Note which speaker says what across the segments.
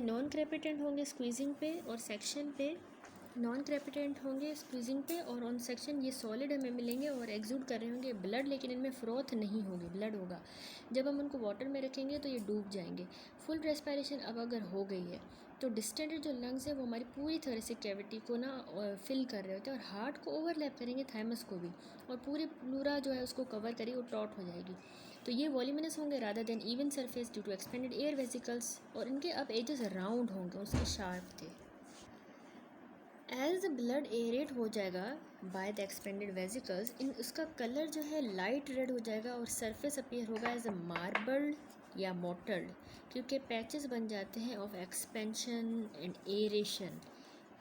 Speaker 1: Non क्रेपिटेंट होंगे squeezing पे और सेक्शन पे, नॉन क्रेपिटेंट होंगे स्क्वीजिंग पे और ऑन सेक्शन ये सॉलिड हमें मिलेंगे और एक्सूड कर रहे होंगे ब्लड, लेकिन इनमें फ्रोथ नहीं होगी, ब्लड होगा। जब हम उनको वाटर में रखेंगे तो ये डूब जाएंगे। फुल रेस्पिरेशन अब अगर हो गई है तो डिस्टेंडेड जो लंग्स है वो हमारी पूरी तरह से कैविटी को ना फिल कर रहे होते हैं और हार्ट को ओवरलैप करेंगे, थाइमस को भी, और पूरी प्लूरा जो है उसको कवर करेगी, वो टॉट हो जाएगी। तो ये वॉल्यूमिनस होंगे rather than even surface due to expanded air vesicles, और इनके अब एजेस राउंड होंगे, उसके शार्प थे। एज द ब्लड एरेट हो जाएगा बाय द एक्सपेंडेड वेसिकल्स, इन उसका कलर जो है लाइट रेड हो जाएगा और सरफेस अपीयर होगा एज अ मार्बल्ड या मोटल्ड, क्योंकि पैचेस बन जाते हैं ऑफ एक्सपेंशन एंड एरेशन।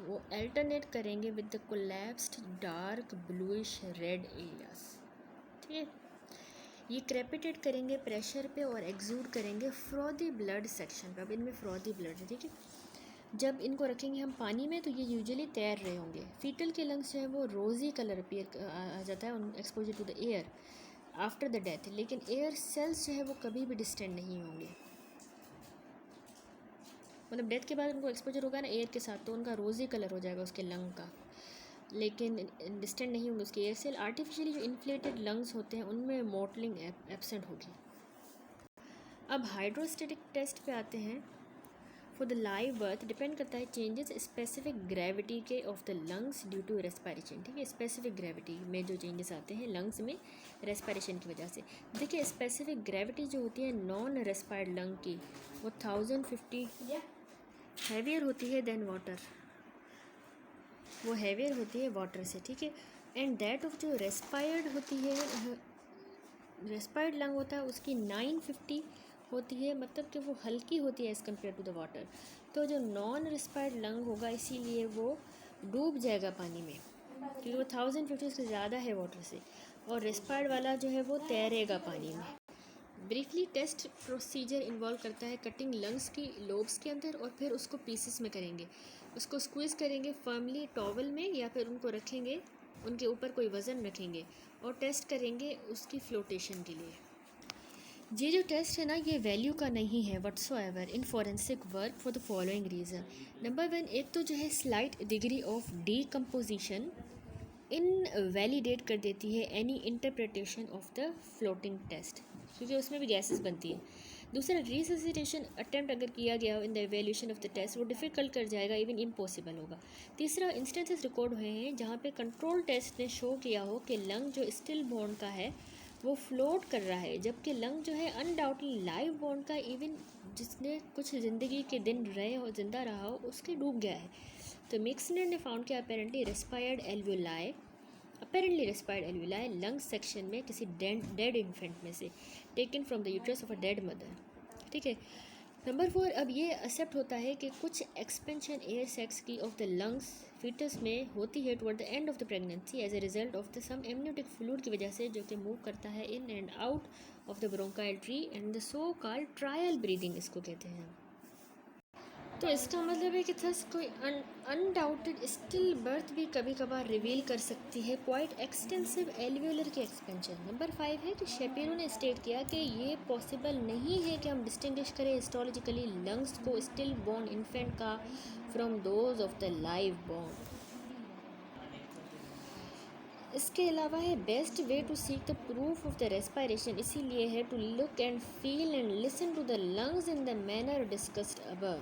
Speaker 1: वो अल्टरनेट करेंगे with the collapsed dark bluish red areas. ठीक है, ये क्रेपिटेट करेंगे प्रेशर पे और एक्सूड करेंगे फ्रॉदी ब्लड सेक्शन पे। अब इनमें फ्रॉदी ब्लड है, ठीक है। जब इनको रखेंगे हम पानी में तो ये यूजुअली तैर रहे होंगे। फीटल के लंग्स जो है वो रोज़ी कलर अपीयर आ जाता है on exposure to the air after the death, लेकिन एयर सेल्स जो है वो कभी भी डिस्टेंट नहीं होंगे। मतलब डेथ के बाद उनको एक्सपोजर होगा ना एयर के साथ तो उनका रोज़ी कलर हो जाएगा उसके लंग का, लेकिन डिस्टेंट नहीं होंगे उसके एयर सेल। आर्टिफिशियली जो इन्फ्लेटेड लंग्स होते हैं उनमें मोटलिंग एब्सेंट होगी। अब हाइड्रोस्टेटिक टेस्ट पे आते हैं। For the live birth depend करता है चेंजेस स्पेसिफिक ग्रेविटी के of the lungs due to respiration. ठीक है, स्पेसिफिक ग्रेविटी में जो चेंजेस आते हैं लंग्स में रेस्पिरेशन की वजह से। देखिए स्पेसिफिक ग्रेविटी जो होती है नॉन रेस्पायर्ड लंग की वो 1050 हैवियर होती है देन वाटर, वो हैवियर होती है वाटर से। ठीक है, एंड दैट ऑफ जो रेस्पायर्ड होती है, रेस्पायर्ड लंग होता है उसकी 950 होती है, मतलब कि वो हल्की होती है as compare to the water. तो जो नॉन रेस्पायर्ड लंग होगा इसीलिए वो डूब जाएगा पानी में, क्योंकि वो 1050 से ज़्यादा है वाटर से, और रेस्पायर्ड वाला जो है वो तैरेगा पानी में। ब्रीफली टेस्ट प्रोसीजर इन्वॉल्व करता है कटिंग लंग्स की लोब्स के अंदर और फिर उसको पीसेस में करेंगे, उसको स्क्वीज़ करेंगे फर्मली टॉवल में या फिर उनको रखेंगे, उनके ऊपर कोई वज़न रखेंगे और टेस्ट करेंगे उसकी फ्लोटेशन के लिए। ये जो टेस्ट है ना ये वैल्यू का नहीं है whatsoever in forensic work for the following reason. Number 1, एक तो जो है slight degree of decomposition invalidate कर देती है any interpretation of the floating test, क्योंकि उसमें भी गैसेस बनती हैं। दूसरा, रिससिटेशन अटेम्प्ट अगर किया गया हो in the evaluation of the test वो डिफ़िकल्ट कर जाएगा, इवन इम्पॉसिबल होगा। तीसरा, इंस्टेंसेस रिकॉर्ड हुए हैं जहाँ पे कंट्रोल टेस्ट ने शो किया हो कि लंग जो स्टिल बॉन्ड का है वो फ्लोट कर रहा है, जबकि लंग जो है अनडाउटली लाइव बॉन्ड का, इवन जिसने कुछ ज़िंदगी के दिन रहे हो जिंदा रहा हो उसके डूब गया है। तो मिक्सनर ने फाउंड किया अपेरेंटली रेस्पायर्ड एल्वियोलाई लंग सेक्शन में किसी डेड इन्फेंट में से, taken from the uterus of a dead mother. ठीक है। नंबर 4, अब ये एक्सेप्ट होता है कि कुछ एक्सपेंशन एयर सेक्स की ऑफ द लंग्स फीटस में होती है toward the end of the pregnancy as a result of the some amniotic fluid की वजह से, जो कि मूव करता है in and out of the bronchial tree and the so called trial breathing इसको कहते हैं। तो इसका मतलब है कि थस कोई अनडाउटेड स्टिल बर्थ भी कभी कभार रिवील कर सकती है क्वाइट एक्सटेंसिव एल्वियोलर की एक्सपेंशन। नंबर 5 है कि शेपिरो ने स्टेट किया कि ये पॉसिबल नहीं है कि हम डिस्टिंग्विश करें हिस्टोलॉजिकली लंग्स को स्टिल बॉर्न इन्फेंट का from those of the live born. इसके अलावा है best way to seek the proof of the respiration इसीलिए है to look and feel and listen to the lungs in the manner discussed above.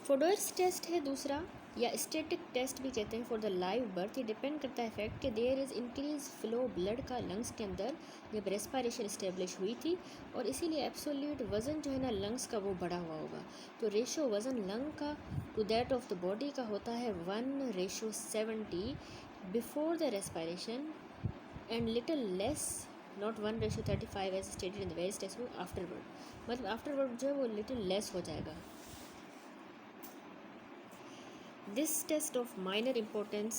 Speaker 1: Fodor's test है दूसरा, या static test भी कहते हैं फॉर द लाइव बर्थ। ये depend करता है फैक्ट कि there is increase flow blood का लंग्स के अंदर जब रेस्पिरेशन इस्टेब्लिश हुई थी, और इसीलिए एब्सोल्यूट वज़न जो है ना लंग्स का वो बढ़ा हुआ होगा। तो रेशो वज़न लंग का to that of the body का होता है 1:70 before the respiration and little less, not 1:35 as stated in the various test book afterward. मतलब आफ्टरवर्ड जो है वो लिटिल लेस हो जाएगा। This test of minor importance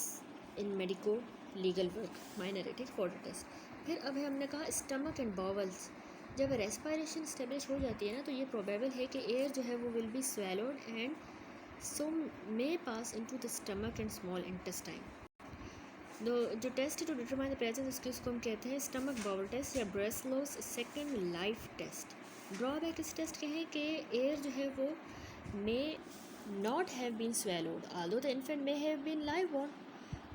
Speaker 1: in medico legal work, minor it is for the test. फिर अब हमने कहा स्टमक एंड बॉवल्स, जब रेस्पिरेशन स्टेब्लिश हो जाती है ना तो ये प्रोबेबल है कि एयर जो है वो will be swallowed and so may pass into the stomach and small intestine. जो टेस्ट है टू डिटरमाइन द प्रेजेंस उसको हम कहते हैं स्टमक बॉवल टेस्ट या Breslau's second life test. Drawback इस टेस्ट के हैं कि एयर जो है वो may not have been swallowed although the infant may have been live born.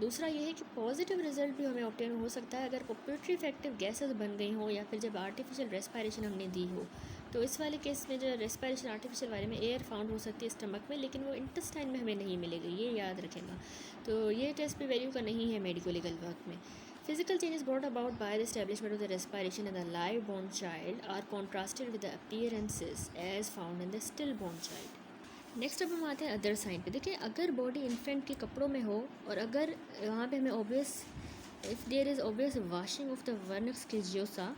Speaker 1: दूसरा ये है कि पॉजिटिव रिजल्ट भी हमें ऑब्टेन हो सकता है अगर पॉपुलेटरी इफेक्टिव गैसेस बन गई हों या फिर जब आर्टिफिशियल रेस्पायरेशन हमने दी हो। तो इस वाले केस में जो रेस्पायरेशन आर्टिफिशियल वाले में एयर फाउंड हो सकती है स्टमक में, लेकिन वो इंटेस्टाइन में हमें नहीं मिलेगी, ये याद रखेगा। तो ये टेस्ट भी वैल्यू का नहीं है मेडिको लीगल वर्क में। Physical changes brought about by the establishment of the respiration in the live-born child are contrasted with the appearances as found in the stillborn child. Next अब हम आते हैं other sign पे। देखिए, अगर body infant के कपड़ों में हो और अगर वहाँ पे हमें obvious if there is obvious washing of the vernix caseosa,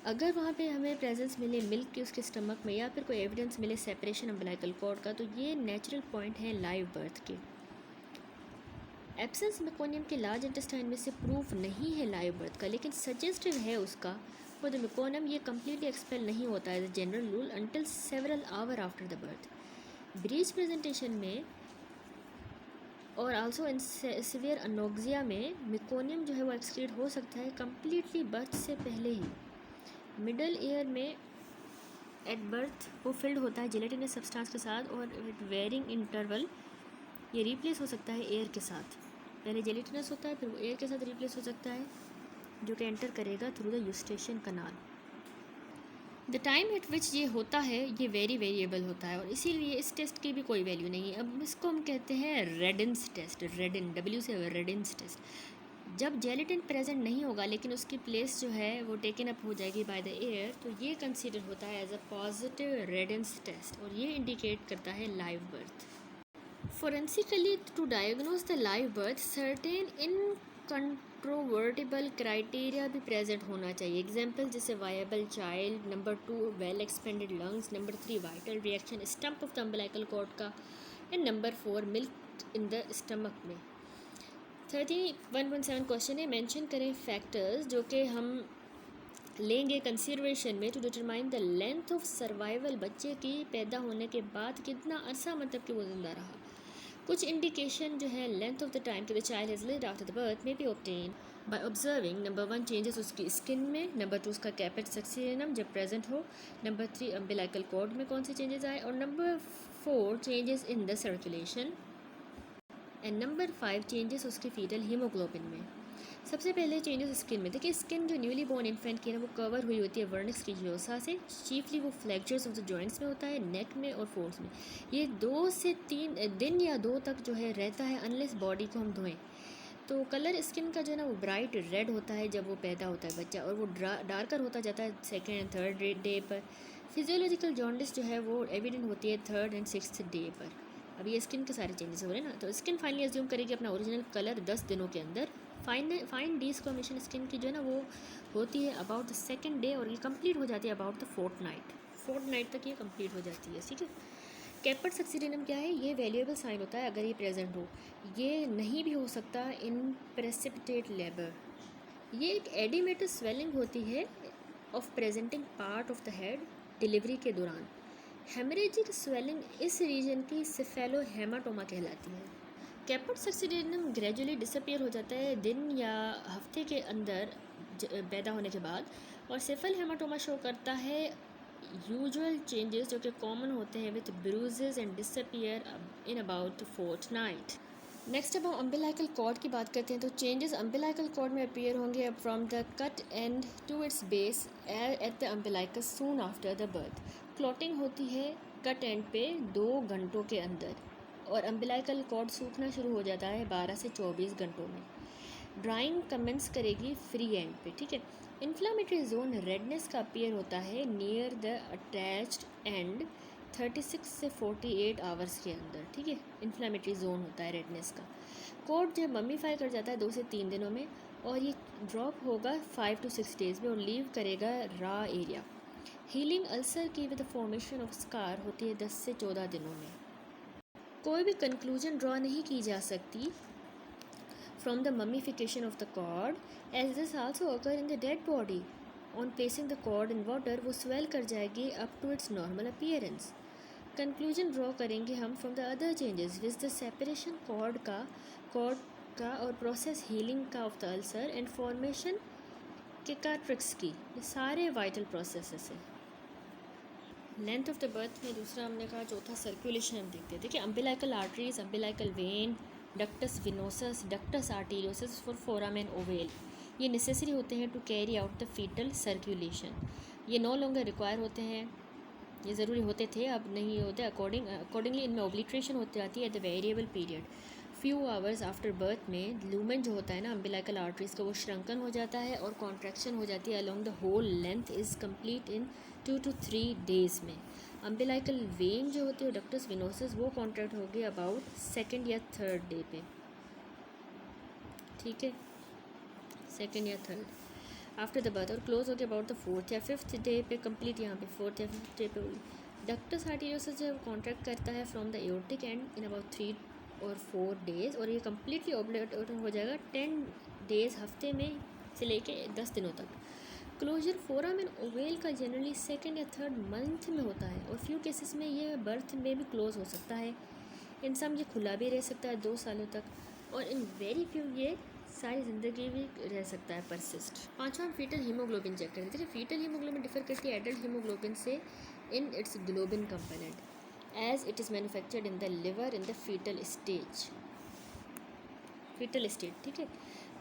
Speaker 1: अगर वहाँ पे हमें प्रेजेंस मिले मिल्क की उसके स्टमक में या फिर कोई एविडेंस मिले सेपरेशन अम्बिलिकल कॉर्ड का, तो ये नेचुरल पॉइंट है लाइव बर्थ के। एब्सेंस मेकोनियम के लार्ज इंटेस्टाइन में से प्रूफ नहीं है लाइव बर्थ का, लेकिन सजेस्टिव है उसका फॉर द मेकोनियम। ये कम्प्लीटली एक्सपेल नहीं होता है general rule until several hour after the birth. Breech presentation में और आल्सो इन सिवियर अनोक्सिया में मेकोनियम जो है वो एक्सक्रीट हो सकता है कम्प्लीटली बर्थ से पहले ही। मिडल ईयर में एट बर्थ वो फिल्ड होता है जिलेटिनस सब्सटेंस के साथ और विद वेरिंग इंटरवल ये रिप्लेस हो सकता है एयर के साथ। पहले जेलेटिनस होता है, फिर वो एयर के साथ रिप्लेस हो सकता है जो कि एंटर करेगा through the Eustachian canal. The time at which ये होता है ये वेरिएबल होता है और इसीलिए इस टेस्ट की भी कोई वैल्यू नहीं है। अब इसको हम कहते हैं रेडिन्स टेस्ट, रेडिन W से रेडिन्स टेस्ट। जब जेलेटिन प्रेजेंट नहीं होगा लेकिन उसकी प्लेस जो है वो टेकन अप हो जाएगी बाय द एयर, तो ये कंसीडर होता है एज अ पॉजिटिव रेडिन्स टेस्ट और ये इंडिकेट करता है live birth. Forensically, to diagnose the live birth, certain incontrovertible criteria भी present होना चाहिए। एग्जाम्पल जैसे viable child, number 2 well expanded lungs, number 3 vital reaction stump of the umbilical cord का, and number 4 milk in the stomach में। 31.7 question है, mention करें factors जो कि हम लेंगे कंसिडरेशन में to determine the length of survival. बच्चे की पैदा होने के बाद कितना अरसा मतलब कि वो जिंदा रहा। कुछ इंडिकेशन जो है लेंथ ऑफ द टाइम कि the child has lived after the birth में be obtain by observing number 1 changes उसकी स्किन में, नंबर 2 उसका कैपेट सक्सीनम जब प्रेजेंट हो, नंबर 3 अम्बिलिकल कॉर्ड में कौन से चेंजेस आए, और number 4 changes in the circulation, and number 5 changes उसके फीटल हीमोग्लोबिन में। सबसे पहले चेंजेस स्किन में। देखिए, स्किन जो न्यूली बोर्न इन्फेंट की है ना वो कवर हुई होती है वर्निक्स क्रिजियोसा से। चीफली वो फ्लैक्चर्स ऑफ द जॉइंट्स में होता है, नेक में और फोर्स में। ये 2 से 3 दिन या 2 तक जो है रहता है अनलेस बॉडी को हम धोएं। तो कलर स्किन का जो है ना वो ब्राइट रेड होता है जब वो पैदा होता है बच्चा, और वो डार्कर होता जाता है सेकेंड एंड थर्ड डे पर। फिजियोलॉजिकल जॉन्डिस जो है वो एविडेंट होती है थर्ड एंड सिक्स्थ डे पर। अब ये स्किन के सारे चेंजेस हो रहे हैं ना, तो स्किन फाइनली एज्यूम करेगी अपना ओरिजिनल कलर 10 दिनों के अंदर। फाइन डिस्कॉमिशन स्किन की जो है ना वो होती है अबाउट द सेकेंड डे और ये कंप्लीट हो जाती है अबाउट द फोर्थ नाइट तक ये कंप्लीट हो जाती है। ठीक है, कैपेट सक्सीडेनम क्या है, ये वैल्यूएबल साइन होता है अगर ये प्रेजेंट हो। ये नहीं भी हो सकता इन प्रेसिपिटेट लेबर। ये एक एडिमेटस स्वेलिंग होती है of presenting part of the head delivery के दौरान। हेमरेजिक स्वेलिंग इस रीजन की सिफेलोहेमाटोमा कहलाती है। कैपेट सक्सीडेनम ग्रेजुअली डिसअपियर हो जाता है दिन या हफ्ते के अंदर पैदा होने के बाद, और सिफल हेमाटोमा शो करता है यूजुअल चेंजेस जो कि कॉमन होते हैं with bruises and disappear in about fortnight. Next अब हम अम्बिलिकल कॉर्ड की बात करते हैं। तो चेंजेस अम्बिलिकल कॉर्ड में अपीयर होंगे from the cut end to its base at the umbilicus soon after the birth. Clotting होती है कट एंड पे 2 घंटों के अंदर और अम्बिलिकल कॉर्ड सूखना शुरू हो जाता है 12 से 24 घंटों में। ड्राइंग कमेंस करेगी फ्री एंड पे। ठीक है, इन्फ्लामेटरी जोन रेडनेस का अपीयर होता है नियर द अटैच्ड एंड 36 से 48 आवर्स के अंदर। ठीक है, इन्फ्लामेटरी जोन होता है रेडनेस का। कोड जब मम्मीफाई कर जाता है 2 से 3 दिनों में और ये ड्रॉप होगा 5 to 6 डेज़ में और लीव करेगा रा एरिया। हीलिंग अल्सर की विद फॉर्मेशन ऑफ स्कार होती है 10 से 14 दिनों में। कोई भी कंक्लूजन ड्रॉ नहीं की जा सकती from the mummification of the cord as this also occur in the dead body. On placing the cord in water वो स्वेल कर जाएगी up to its normal appearance. Conclusion draw करेंगे हम from the other changes with the separation cord का और process healing का of the ulcer and formation के काट्रिक्स की। ये सारे वाइटल प्रोसेसेस हैं। लेंथ ऑफ द बर्थ में दूसरा हमने कहा, चौथा सर्कुलेशन हम देखते हैं। देखिए umbilical arteries, umbilical vein, ductus venosus, ductus arteriosus for foramen ovale, ये नेसेसरी होते हैं to carry out the fetal circulation. ये नो लॉन्गर रिक्वायर होते हैं, ये ज़रूरी होते थे, अब नहीं होते। अकॉर्डिंगली इनमें ओब्लिट्रेशन होती जाती है at the variable period. Few hours after birth में लूमेन जो होता है ना अम्बिलाइकल आर्टरीज का, वो श्रंकन हो जाता है और कॉन्ट्रैक्शन हो जाती है along the whole length is complete in 2 to 3 days में। अम्बिलाइकल वेन जो होती है डक्टस विनोसस, वो कॉन्ट्रैक्ट होगी अबाउट 2nd या 3rd डे पे, ठीक है, 2nd या 3rd आफ्टर द बर्थ, और क्लोज होगी अबाउट द 4th या 5th डे पे, कंप्लीट यहाँ पे 4th या 5th डे पे। डक्टस आर्टीरियोसस जो है वो कॉन्ट्रैक्ट करता है from the aortic and in about 3 और 4 डेज़, और ये कम्प्लीटली ओब्लेट हो जाएगा 10 डेज़, हफ्ते में से लेके 10 दिनों तक। क्लोजर फोरामेन ओवेल का जनरली 2nd या 3rd मंथ में होता है, और फ्यू केसेस में ये बर्थ में भी क्लोज हो सकता है। इन सम ये खुला भी रह सकता है 2 सालों तक, और इन वेरी फ्यू ये सारी ज़िंदगी भी रह सकता है परसिस्ट। पाँचवा हम फीटल हीमोग्लोबिन चेक करते हैं। फीटल हीमोग्लोबिन डिफर करती है एडल्ट हीमोग्लोबिन से in its globin component as it is manufactured in the liver in the foetal stage, ठीक है।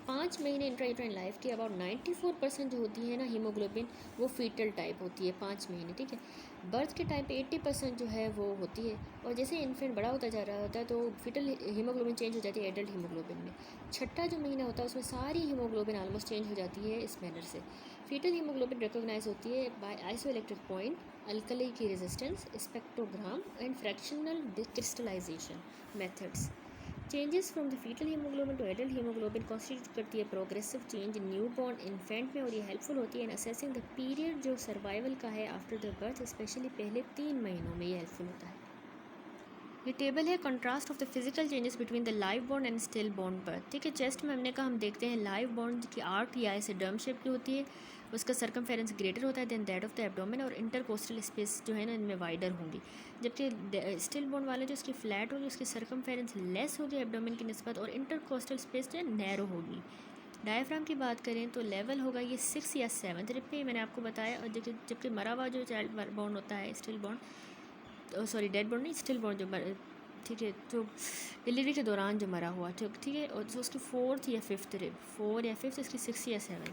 Speaker 1: 5 महीने इंट्रायूट्राइन लाइफ की अबाउट 94% जो होती है ना हीमोग्लोबिन, वो फीटल टाइप होती है 5 महीने, ठीक है। बर्थ के टाइम पे 80% जो है वो होती है, और जैसे इन्फेंट बड़ा होता जा रहा होता है तो फीटल हीमोग्लोबिन चेंज हो जाती है एडल्ट हीमोग्लोबिन में। छठा जो महीना होता है उसमें सारी हीमोग्लोबिन ऑलमोस्ट चेंज हो जाती है इस मैनर से। फीटल हीमोग्लोबिन रिकोगनाइज होती है बाय आइसोइलेक्ट्रिक पॉइंट, अल्कली की resistance, spectrogram and fractional crystallisation methods. Changes from the foetal haemoglobin to adult haemoglobin constitute करती है progressive change new born infant में, और ये हेल्पफुल होती है इन असेसिंग द पीरियड जो सर्वाइवल का है आफ्टर द बर्थ, स्पेशली पहले 3 महीनों में ये हेल्पफुल होता है। ये टेबल है contrast of the physical changes between the live born and still born birth, ठीक है। चेस्ट में हमने कहा हम देखते हैं लाइव बॉर्न की आर्क या ऐसे डर्म शेप की होती है, उसका सर्कमफेरेंस ग्रेटर होता है than that of the abdomen, और इंटरकोस्टल स्पेस जो है ना इनमें वाइडर होंगी, जबकि स्टिल बॉर्न वाले जो उसकी फ्लैट होगी उसकी सर्कमफेरेंस लेस होगी एब्डोमेन की निस्बत, और इंटरकोस्टल स्पेस जो है नैरो होगी। डायफ्राम की बात करें तो लेवल होगा ये 6 या 7th रिप पे, मैंने आपको बताया। और जबकि मरा हुआ जो चाइल्ड बॉर्न होता है still born, sorry dead born नहीं, स्टिल बॉर्न जो ठीक है, तो डिलीवरी के दौरान जो मरा हुआ, ठीक है, और जो उसकी 4th या 5th रिब, 4 या 5th, इसकी 6 या 7।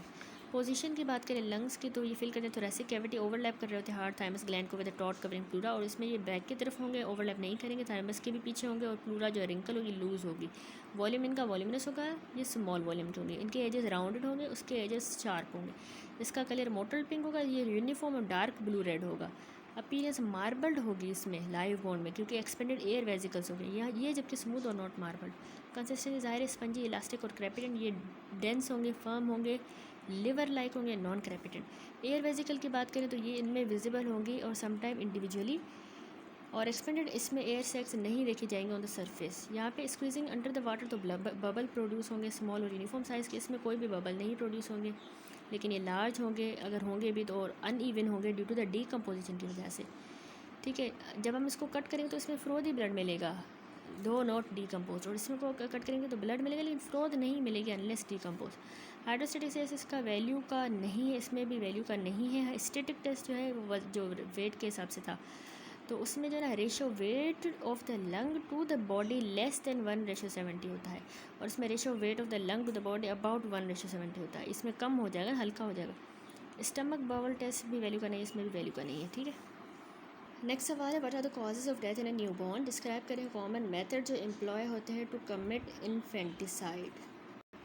Speaker 1: पोजीशन की बात करें लंग्स की तो ये फिल करते हैं थोरेसिक कैविटी, ओवरलैप कर रहे होते हैं हार्ट थाइमस ग्लैंड को विद टॉट कवरिंग प्लूरा, और इसमें ये बैक की तरफ होंगे, ओवरलैप नहीं करेंगे, थाइमस के भी पीछे होंगे, और प्लूरा जो रिंकल होगी लूज होगी। वॉल्यूम इनका वॉल्यूमिनस होगा, ये स्मॉल वॉल्यूम के होंगे, इनके एजेस राउंडेड होंगे, उसके एजेस शार्प होंगे। इसका कलर मोटल पिंक होगा, ये यूनिफॉर्म और डार्क ब्लू रेड होगा। अपीयरेंस मार्बल्ड होगी इसमें लाइव बॉर्न में, क्योंकि एक्सपेंडेड एयर वेजिकल्स हो गए यहाँ ये, जबकि स्मूथ और नॉट मार्बल्ड। कंसिस्टेंसी ज़ाहिर स्पंजी, इलास्टिक और क्रेपिटेंट, ये डेंस होंगे, फर्म होंगे, लिवर लाइक होंगे, नॉन क्रेपिटेंट। एयर वेजिकल की बात करें तो ये इनमें विजिबल होंगी और समटाइम इंडिविजुअली, और एक्सपेंडेड इसमें एयर सैक्स नहीं देखे जाएंगे ऑन द सरफेस। यहाँ पे स्क्वीजिंग अंडर द वाटर तो बबल प्रोड्यूस होंगे, स्मॉल और यूनिफॉर्म साइज़ के, इसमें कोई भी बबल नहीं प्रोड्यूस होंगे, लेकिन ये लार्ज होंगे, अगर होंगे भी तो और अनइवन होंगे ड्यू टू द डीकम्पोजिशन की वजह से, ठीक है। जब हम इसको कट करेंगे तो इसमें फ्रोदी ब्लड मिलेगा, दो नॉट डीकम्पोज, और इसमें को कट करेंगे तो ब्लड मिलेगा लेकिन फ्रोद नहीं मिलेगी अनलेस डीकम्पोज। हाइड्रोस्टेटिक इसका वैल्यू का नहीं है, इसमें भी वैल्यू का नहीं है। स्टेटिक टेस्ट जो है वो जो वेट के हिसाब से था, तो उसमें जो है ना ratio weight of the lung to the body less than 1:70 होता है, और इसमें ratio weight of the lung to the body about 1:70 होता है। इसमें कम हो जाएगा, हल्का हो जाएगा। स्टमक बाउल टेस्ट भी वैल्यू का नहीं है, इसमें भी वैल्यू का नहीं है, ठीक है। नेक्स्ट सवाल है, what are the causes of death in a new born, describe करें कॉमन मेथड जो एम्प्लॉय होते हैं टू कमिट इन्फेंटिसाइड,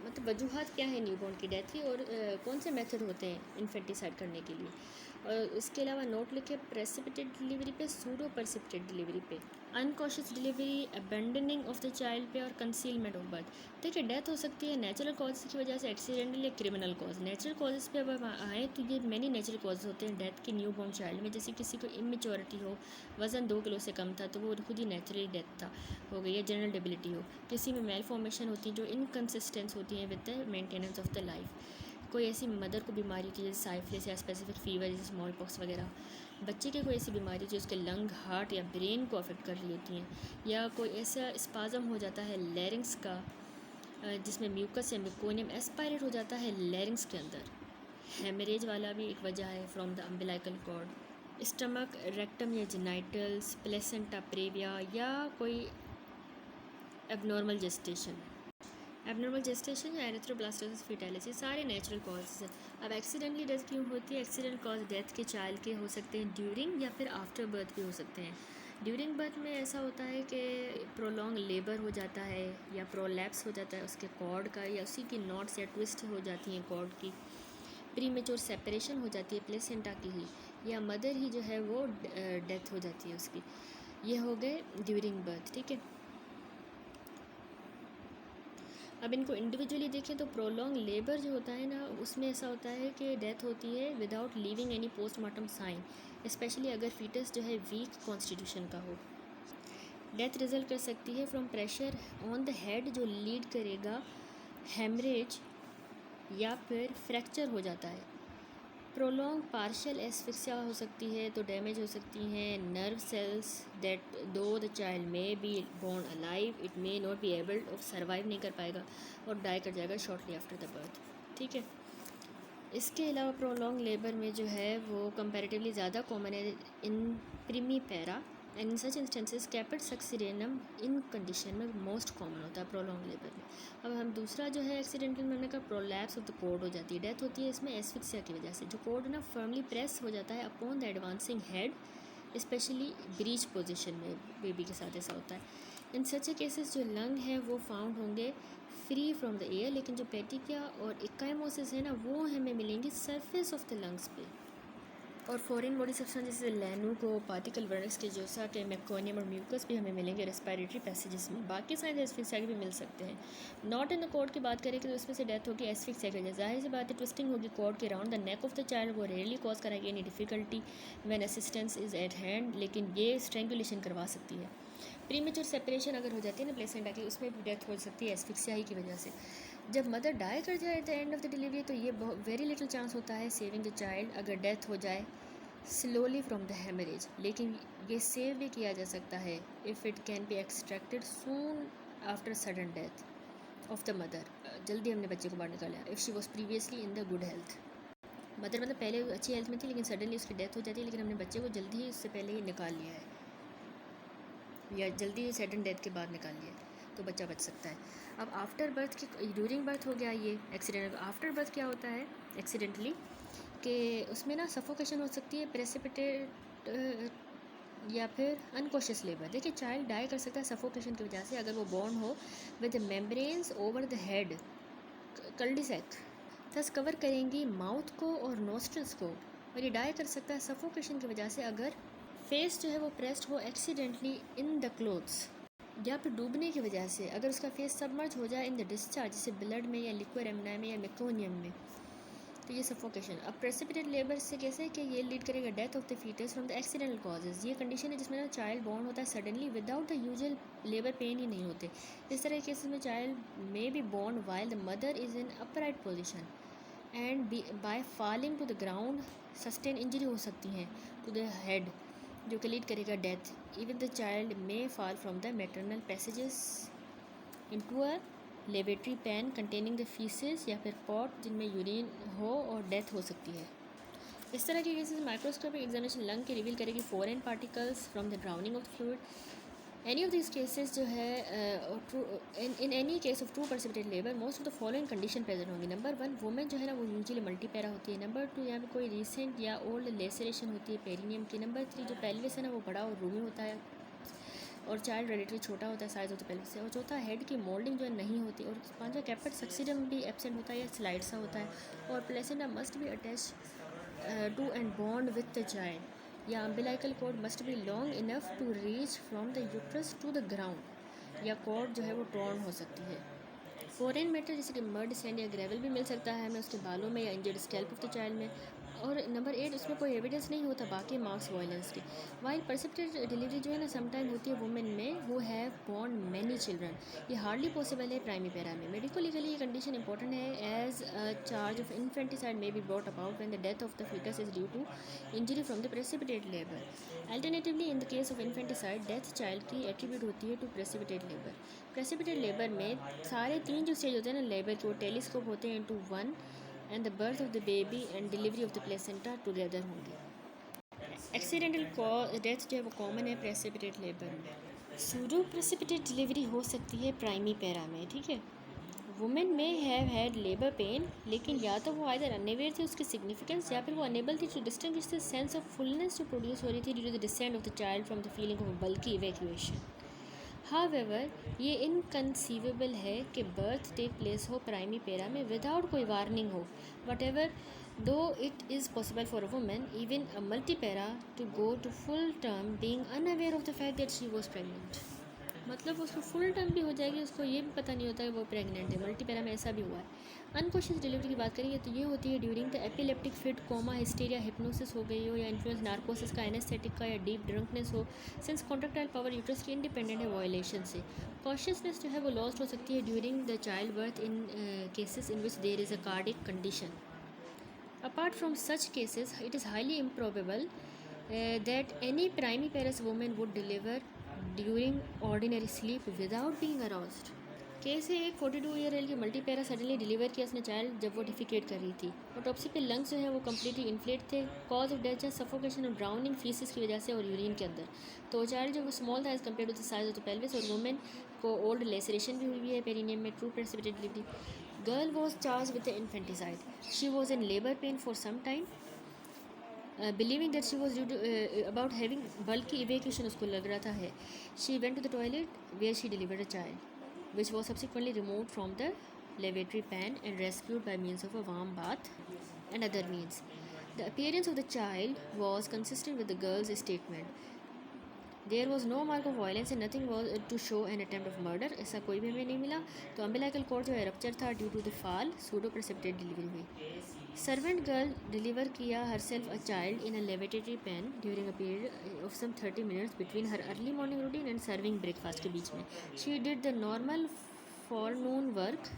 Speaker 1: मतलब वजूहत क्या है न्यू बॉर्न की डेथ की, और कौन से मेथड होते हैं इन्फेंटिसाइड करने के लिए। और इसके अलावा नोट लिखे प्रेसिपिटेड डिलीवरी पे, सूडो प्रेसिपिटेड डिलीवरी पे, unconscious delivery, abandoning of the child पे, और कंसीलमेंट ऑफ बर्थ। देखिए डेथ हो सकती है नेचुरल कॉज की वजह से, एक्सीडेंटल या क्रिमिनल कॉज। नेचुरल कॉजेज़ पे अब हम आए तो ये मैनी नेचुरल कॉज होते हैं डेथ के न्यू बॉर्न चाइल्ड में, जैसे किसी को इमेच्योरिटी हो, वज़न 2 किलो से कम था तो वो खुद ही नेचुरली डेथ था हो गई, या जनरल डेबिलिटी हो, किसी में मेल फॉर्मेशन होती है जो इनकन्सिस्टेंस होती है with the maintenance of the life, कोई ऐसी मदर को बीमारी होती है जैसे साइफिलिस या स्पेसिफिक फीवर जैसे स्मॉल पॉक्स वगैरह, बच्चे की कोई ऐसी बीमारी जो उसके लंग, हार्ट या ब्रेन को अफेक्ट कर रही होती हैं, या कोई ऐसा स्पाजम हो जाता है लैरिंग्स का जिसमें म्यूकस या म्यूकोनियम एस्पायरेट हो जाता है लैरिंग्स के अंदर। हेमरेज वाला भी एक वजह है from the umbilical cord. Stomach, rectum या जेनाइटल्स, प्लेसेंटा प्रेविया या कोई एबनॉर्मल जेस्टेशन या एरिथ्रोब्लास्टोसिस फीटैलिस, ये सारे नेचुरल कॉजेज हैं। अब एक्सीडेंटली डेथ क्यों होती है? एक्सीडेंट कॉज डेथ के चाइल्ड के हो सकते हैं ड्यूरिंग या फिर आफ्टर बर्थ भी हो सकते हैं। ड्यूरिंग बर्थ में ऐसा होता है कि प्रोलॉन्ग लेबर हो जाता है या प्रोलैप्स हो जाता है उसके कॉर्ड का, या उसी की नॉट्स या ट्विस्ट हो जाती हैं कॉर्ड की, प्रीमेच्योर सेपरेशन हो जाती है प्लेसेंटा की ही, या मदर ही जो है वो डेथ हो जाती है उसकी। ये हो गए ड्यूरिंग बर्थ, ठीक है। अब इनको इंडिविजुअली देखें तो प्रोलॉन्ग लेबर जो होता है ना, उसमें ऐसा होता है कि डेथ होती है without leaving any postmortem sign, specially अगर फीटस जो है वीक कॉन्स्टिट्यूशन का हो। डेथ रिजल्ट कर सकती है from pressure on the head जो लीड करेगा हेमरेज या फिर फ्रैक्चर हो जाता है। प्रोलॉन्ग पार्शियल एस्फिक्सिया हो सकती है, तो डैमेज हो सकती हैं nerve cells that though the child may be born alive it may not be able of survive नहीं कर पाएगा और डाई कर जाएगा शॉर्टली आफ्टर द बर्थ, ठीक है। इसके अलावा प्रोलॉन्ग लेबर में जो है वो कंपैरेटिवली ज़्यादा कॉमन है in primipara and in such instances caput succedaneum in condition में मोस्ट कॉमन होता है प्रोलॉन्ग लेबर में। अब हम दूसरा जो है एक्सीडेंटल मरने का प्रोलैप्स ऑफ द कोड हो जाती है, डेथ होती है इसमें एस्फिक्सिया की वजह से, जो कोड ना फर्मली प्रेस हो जाता है upon the advancing head, specially breach position में बेबी के साथ ऐसा होता है। इन सच केसेस जो लंग है वो फाउंड होंगे फ्री फ्रॉम द एयर, लेकिन जो पेटिकिया और इकाइमोसिस है ना वो हमें मिलेंगी सरफेस ऑफ द लंग्स पे। और फॉरेन बॉडी सब्सटेंस जैसे लैनुको, पार्टिकल वर्नस के जोसा के मेकोनियम और म्यूकस भी हमें मिलेंगे रेस्पिरेटरी पैसेजेस में। बाकी साइंस एस्फिक्सिया के भी मिल सकते हैं। नॉट इन द कोड की बात करें तो उसमें से डेथ होगी एस्फिक्सिया की वजह, जाहिर सी बात है ट्विस्टिंग होगी कोड के around the neck of the child, वो रेयरली कॉज कराएगी any difficulty when assistance is eight hand, लेकिन ये स्ट्रेंगुलेशन करवा सकती है। प्रीमेच्योर सेपरेशन अगर हो जाती है ना प्लेसेंटा की, उसमें भी डेथ हो सकती है एस्फिक्सिया ही की वजह से। जब मदर डाई कर जाए at the end of the delivery तो ये वेरी लिटिल चांस होता है सेविंग द चाइल्ड अगर डेथ हो जाए स्लोली फ्रॉम द हेमरेज, लेकिन ये सेव भी किया जा सकता है if it can be extracted soon after sudden death of the mother. जल्दी हमने बच्चे को बाहर निकाला if she was previously in the good health. Mother मतलब पहले अच्छी हेल्थ में थी लेकिन सडनली उसकी डेथ हो जाती है, लेकिन हमने बच्चे को जल्दी ही उससे पहले ही निकाल लिया है या जल्दी सडन डेथ के बाद निकाल लिया तो बच्चा बच सकता है। अब आफ्टर बर्थ की, ड्यूरिंग बर्थ हो गया ये एक्सीडेंट, आफ्टर बर्थ क्या होता है एक्सीडेंटली कि उसमें ना सफोकेशन हो सकती है, प्रेसिपिटेट या फिर अनकॉशियस लेबर। देखिए चाइल्ड डाई कर सकता है सफोकेशन की वजह से अगर वो बॉर्न हो with membranes over the head कल्डिसेक, थस कवर करेंगी माउथ को और नोस्ट्रल्स को, और ये डाई कर सकता है सफोकेशन की वजह से अगर फेस जो है वो प्रेस्ड हो एक्सीडेंटली इन द क्लोथ्स, या फिर डूबने की वजह से अगर उसका फेस सबमर्ज हो जाए इन द डिस्चार्ज जैसे ब्लड में या लिक्विड एमना में या मेकोनियम में, तो ये सफोकेशन। अब प्रेसिपिटेट लेबर से कैसे कि ये लीड करेगा death of the fetus from the accidental causes. ये कंडीशन है जिसमें ना चाइल्ड बॉर्न होता है suddenly without the usual labour pain ही नहीं होते। इस तरह के केसेस में child may be born while the mother is in upright position and by falling to the ground sustain injury हो सकती हैं टू द हेड जो कि लीड करेगा death. Even the child may fall from the maternal passages into a lavatory pan containing the faeces या फिर pot जिनमें urine हो और डेथ हो सकती है। इस तरह के केसेस माइक्रोस्कोपिक एग्जामिनेशन लंग के रिवील करेगी foreign particles from the drowning of fluid. Any of this cases जो है in any case of true precipitate labour most of the following condition present होंगी। नंबर 1 वुमेन जो है ना वो usually multipara होती है। नंबर 2 यहाँ पे कोई रिसेंट या ओल्ड लेसरेशन होती है पेरिनियम की। नंबर 3 जो पेल्विस है ना वो बड़ा और रूमी होता है और चाइल्ड रेडिटरी छोटा होता है साइज ऑफ द पेल्विस से। और चौथा हेड की मोल्डिंग जो है नहीं होती। और पांचवा कैपेट सक्सीडम भी एब्सेंट होता है या स्लाइड सा होता है। और placenta must be attach to and bond with the child या umbilical cord must be long enough to reach from the uterus to the ground या कॉर्ड जो है वो टॉर्न हो सकती है। फॉरेन मैटर जैसे कि मड सैंड या ग्रेवल भी मिल सकता है हमें उसके बालों में या injured scalp of the child में। और नंबर 8 उसमें कोई एविडेंस नहीं होता बाकी मार्क्स वायलेंस के। वाइल परसिपिटेट डिलीवरी जो है ना समटाइम होती है वुमेन में who have born many children, ये हार्डली पॉसिबल है प्राइमीपेरा में। मेडिको लीगली ये कंडीशन इंपॉर्टेंट है as a charge of infanticide may be brought about when the death of the foetus is due to injury from the precipitate labour. Alternatively in the case of infanticide death child की attribute होती है to precipitate labour. Precipitate labour में सारे 3 जो stage होते हैं ना labour के वो टेलीस्कोप होते हैं into one and the birth of the baby and delivery of the placenta together होंगे। एक्सीडेंटल डेथ जो है वो कॉमन है प्रेसिपिटेट लेबर में। सूडो प्रेसिपिटेट डिलीवरी हो सकती है प्राइमी पैरा में, ठीक है। वुमेन में हैव हैड लेबर पेन, लेकिन या तो वो आइदर अनअवेयर थे उसकी सिग्निफिकेंस या फिर वो अनेबल थी to distinguish the sense of fullness जो प्रोड्यूस हो रही थी due to the descent of the child from the feeling of bulky evacuation. However ये इनकंसीवेबल है कि बर्थ टेक प्लेस हो प्राइमी पेरा में विदाउट कोई वार्निंग हो, whatever though it is possible for a woman even a multipara to go to full term being unaware of the fact that she was pregnant. मतलब उसको full term भी हो जाएगी, उसको ये भी पता नहीं होता कि वो प्रेग्नेंट है। मल्टी पैरा में ऐसा भी हुआ है। अनकॉन्शियस डिलीवरी की बात करेंगे तो ये होती है during the epileptic fit, coma, hysteria, hypnosis हो गई हो या इन्फ्लुएंस नार्कोसिस का, एनेस्थेटिक का या डीप ड्रंकनेस हो। सिंस कॉन्ट्रेक्टाइल पावर यूट्रस की इंडिपेंडेंट है वायलेशन से, कॉन्शियसनेस जो है वो लॉस्ट हो सकती है during the child birth in cases in which there is a cardiac condition. Apart from such cases, it is highly improbable that any primiparous woman would deliver during ordinary sleep without being aroused. Case है एक 42-year-old की multipara suddenly deliver किया उसने child जब वो defecate कर रही थी। ऑटोप्सी पे लंग्स जो है वो कम्प्लीटली इन्फ्लेट थे। कॉज ऑफ डेथ है सफोकेशन और ड्राउनिंग फीसिस की वजह से और यूरिन के अंदर। तो चाइल्ड जो वो स्मॉल था as compared to the size of the pelvis, और वुमेन को ओल्ड लेसरेशन भी हुई है पेरिनियम में, true precipitate delivery. Girl was charge with the infanticide. She was in labour pain for some time, believing that she was due to about having bulky evacuation उसको लग रहा था है। She went to the toilet where she delivered a child which was subsequently removed from the lavatory pan and rescued by means of a warm bath and other means. The appearance of the child was consistent with the girl's statement. There was no mark of violence and nothing was to show an attempt of murder. ऐसा कोई भी हमें नहीं मिला। तो अम्बिलाइकल cord जो है rupture था due to the fall, pseudo precipitate delivery हुई। सर्वेंट गर्ल डिलीवर किया herself a child in a lavatory pan during a period of some 30 minutes between her early morning routine and serving breakfast के बीच में. She did the normal forenoon work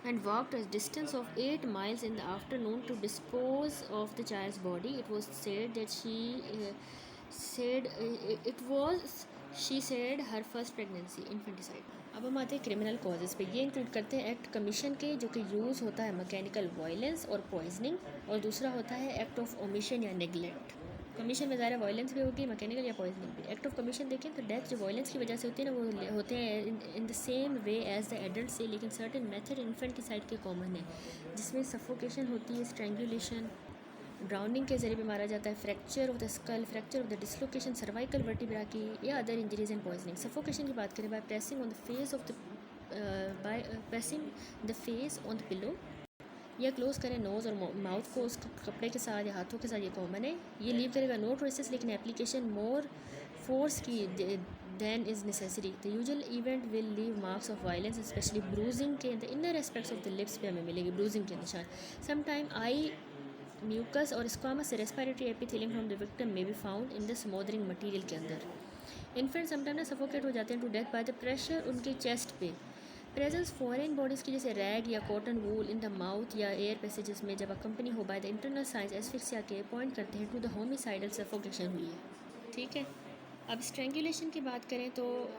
Speaker 1: and walked a distance of 8 miles in the afternoon to dispose of the child's body. It was said that she said her first pregnancy, infanticide. अब हम आते हैं criminal causes पे। ये include करते हैं act commission के, जो कि यूज़ होता है मैकेनिकल वायलेंस और पॉइजनिंग, और दूसरा होता है एक्ट ऑफ ओमिशन या नेग्लेक्ट। कमीशन में ज़्यादा वायलेंस भी होगी, मैकेनिकल या पॉइजनिंग भी। एक्ट ऑफ कमीशन देखें तो डेथ जो वायलेंस की वजह से होती है ना, वो होते हैं in the same way as the adult से, लेकिन सर्टेन मेथड इन्फेंट की साइड के कॉमन है, जिसमें सफोकेशन होती है, स्ट्रेंगुलेशन, ड्राउनिंग के जरिए भी मारा जाता है, fracture of the skull, fracture of the dislocation cervical vertebra की, या other injuries and poisoning. Suffocation की बात करें by pressing on the face of the on the pillow, या क्लोज करें नोज़ और माउथ को उस कपड़े के साथ या हाथों के साथ, ये कॉमन है। ये लीव करेगा नो ट्रेसेस, लेकिन एप्लीकेशन मोर फोर्स की than is necessary. The usual event will leave marks of violence, especially bruising के the inner aspects of the lips पे हमें मिलेगी ब्रूजिंग के निशान। समटाइम आई म्यूकस और squamous respiratory epithelium from the victim may be found in the smothering material के अंदर। Infant sometime ना सफोकेट हो जाते हैं to death by the pressure उनके चेस्ट पे। प्रेजेंस फॉरेन बॉडीज़ की जैसे रैग या cotton wool in the mouth या एयर पैसेजेस में जब अकम्पनी हो by the internal science asphyxia के पॉइंट करते हैं टू द होमिसाइडल सफोकेशन हुई है। ठीक है, अब स्ट्रेंगुलेशन की बात करें तो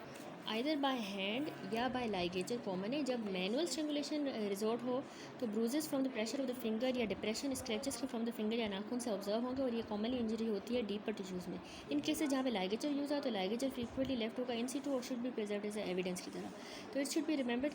Speaker 1: आइदर बाय हैंड या बाय लाइगेचर कॉमन है। जब मैनुअल स्ट्रेंगुलेशन रिजॉर्ट हो तो bruises from the pressure of the finger या डिप्रेशन स्क्रैचेस के फ्रॉम द फिंगर या नाखून से ऑब्जर्व होंगे, और ये कॉमनली इंजरी होती है डीपर टिश्यूज़ में। इन केसेस जहाँ पे लाइगेचर यूज़ है तो लाइगेचर फ्रीक्वेंटली लेफ्ट होगा इन सीटू और should be preserved as evidence की तरह। तो इट शुड बी रिमेंबर्ड